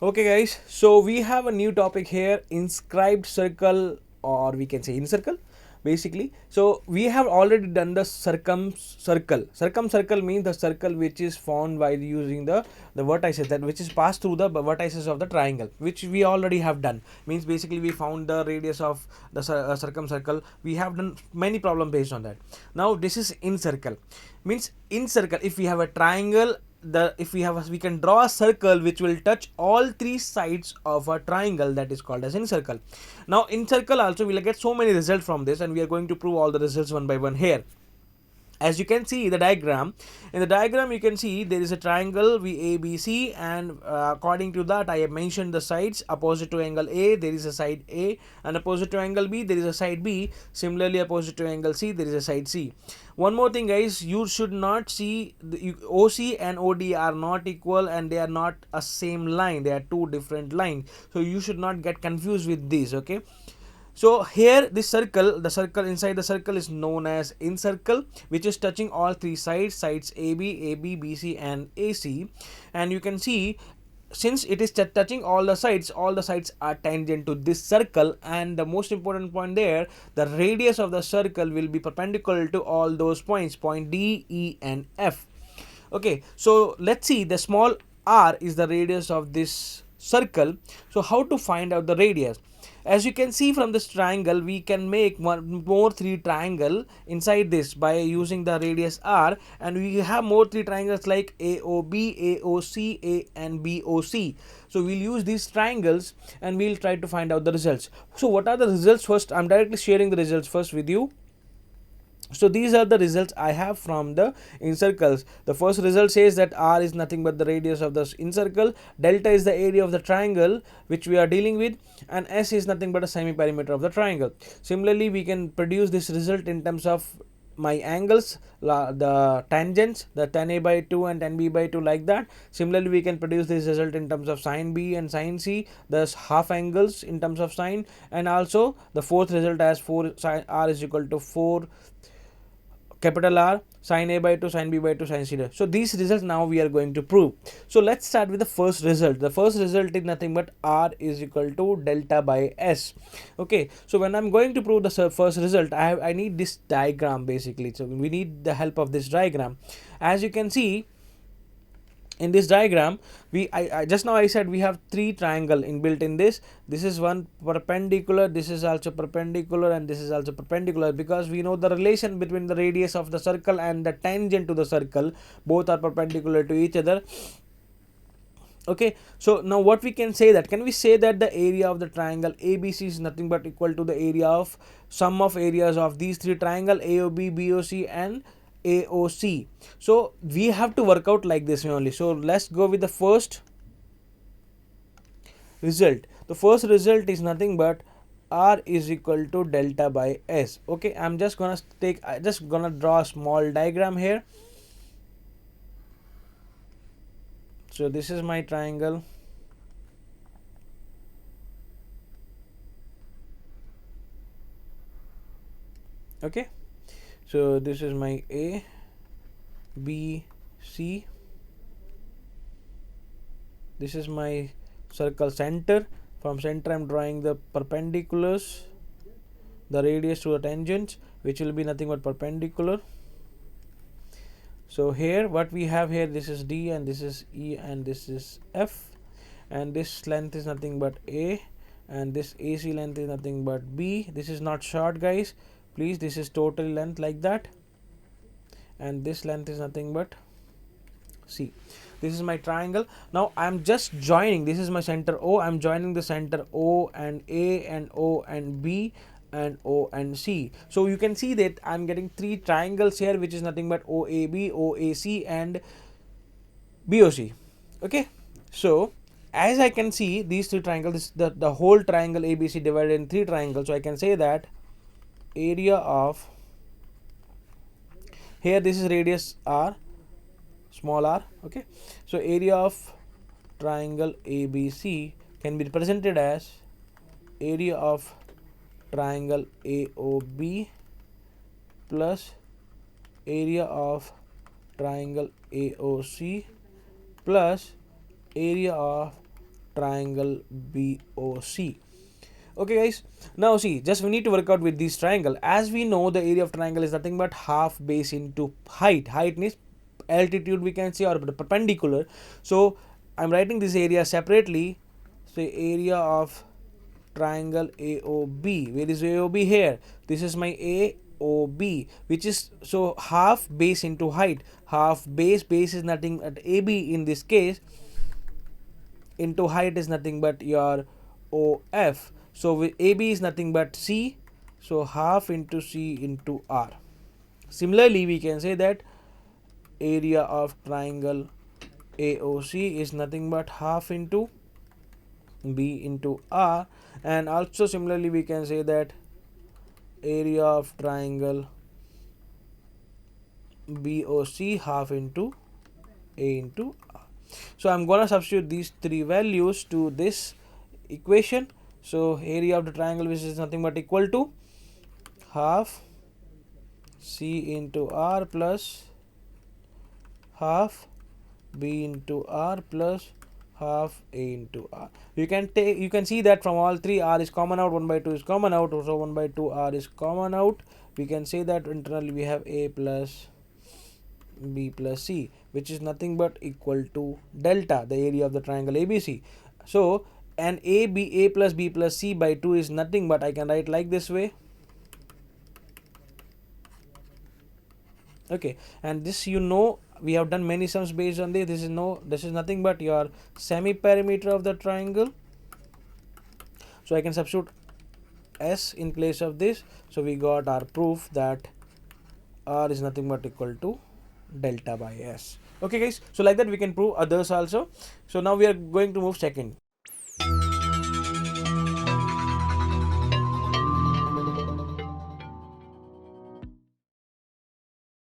Okay, guys, so we have a new topic here, inscribed circle, or we can say in circle basically. So we have already done the circumcircle. Circumcircle means the circle which is found by using the vertices, that which is passed through the vertices of the triangle, which we already have done. Means basically we found the radius of the circumcircle. We have done many problems based on that. Now this is in circle. Means in circle, if we have a triangle, we can draw a circle which will touch all three sides of a triangle, that is called as in circle. Now in circle also we will get so many results from this, and we are going to prove all the results one by one here. As you can see the diagram, in the diagram you can see there is a triangle VABC, and according to that I have mentioned the sides. Opposite to angle A there is a side A, and opposite to angle B there is a side B. Similarly opposite to angle C there is a side C. One more thing, guys, you should not see OC and OD are not equal, and they are not a same line, they are two different lines, so you should not get confused with this. Okay, so here this circle, the circle inside the circle is known as in circle, which is touching all three sides AB, BC and AC. And you can see, since it is touching all the sides are tangent to this circle, and the most important point there, the radius of the circle will be perpendicular to all those points, point D, E and F. Okay, so let's see, the small r is the radius of this circle. So how to find out the radius? As you can see from this triangle, we can make one more three triangle inside this by using the radius r, and we have more three triangles like AOB, AOC, A and BOC. So we'll use these triangles and we'll try to find out the results. So what are the results? First, I'm directly sharing the results first with you. So these are the results I have from the incircles. The first result says that r is nothing but the radius of the incircle, delta is the area of the triangle which we are dealing with, and s is nothing but a semi-perimeter of the triangle. Similarly, we can produce this result in terms of my angles, the tangents, the tan A by 2 and tan B by 2, like that. Similarly, we can produce this result in terms of sine B and sine C, thus half angles in terms of sine, and also the fourth result as 4 sine r is equal to 4 capital R sin A by 2 sin B by 2 sin C. So these results now we are going to prove. So let's start with the first result. The first result is nothing but R is equal to delta by S. Okay, so when I'm going to prove the first result, I need this diagram basically. So we need the help of this diagram. As you can see in this diagram, I just now I said we have three triangle inbuilt in this. This is one perpendicular, this is also perpendicular, and this is also perpendicular, because we know the relation between the radius of the circle and the tangent to the circle, both are perpendicular to each other. Okay, so now what we can say, that can we say that the area of the triangle ABC is nothing but equal to the area of sum of areas of these three triangle AOB, BOC and AOC. So we have to work out like this only. So let's go with the first result. The first result is nothing but R is equal to delta by S. Okay, I'm just gonna draw a small diagram here. So this is my triangle. Okay, so this is my A, B, C. This is my circle center. From center I'm drawing the perpendiculars, the radius to the tangents, which will be nothing but perpendicular. So here what we have here, this is D and this is E and this is F, and this length is nothing but A, and this AC length is nothing but B. This is not short, guys, please, this is total length like that, and this length is nothing but C. This is my triangle. Now I'm just joining, this is my center O, I'm joining the center O and A and O and B and O and C. So you can see that I'm getting three triangles here, which is nothing but OAB, OAC and BOC. Okay, so as I can see these three triangles, the whole triangle ABC divided in three triangles. So I can say that area of, here this is radius R, small r. Okay, so area of triangle ABC can be represented as area of triangle AOB plus area of triangle AOC plus area of triangle BOC. Okay guys, now see, just we need to work out with this triangle. As we know, the area of triangle is nothing but half base into height. Height means altitude, we can say, or the perpendicular. So I'm writing this area separately. So area of triangle AOB. Where is AOB? Here. This is my AOB, which is, so half base into height. Half base is nothing but AB in this case, into height is nothing but your OF. So with AB is nothing but C, so half into C into R. Similarly, we can say that area of triangle AOC is nothing but half into B into R, and also similarly we can say that area of triangle BOC half into A into R. So I'm gonna substitute these three values to this equation. So area of the triangle, which is nothing but equal to half C into R plus half B into R plus half A into R. You can see that from all three, R is common out, 1 by 2 is common out, so 1 by 2 R is common out. We can say that internally we have A plus B plus C, which is nothing but equal to delta, the area of the triangle ABC. So and A plus B plus C by 2 is nothing but, I can write like this way. Okay, and this, you know, we have done many sums based on this. This is nothing but your semi perimeter of the triangle. So I can substitute S in place of this. So we got our proof that R is nothing but equal to delta by S. Okay guys, so like that we can prove others also. So now we are going to move second.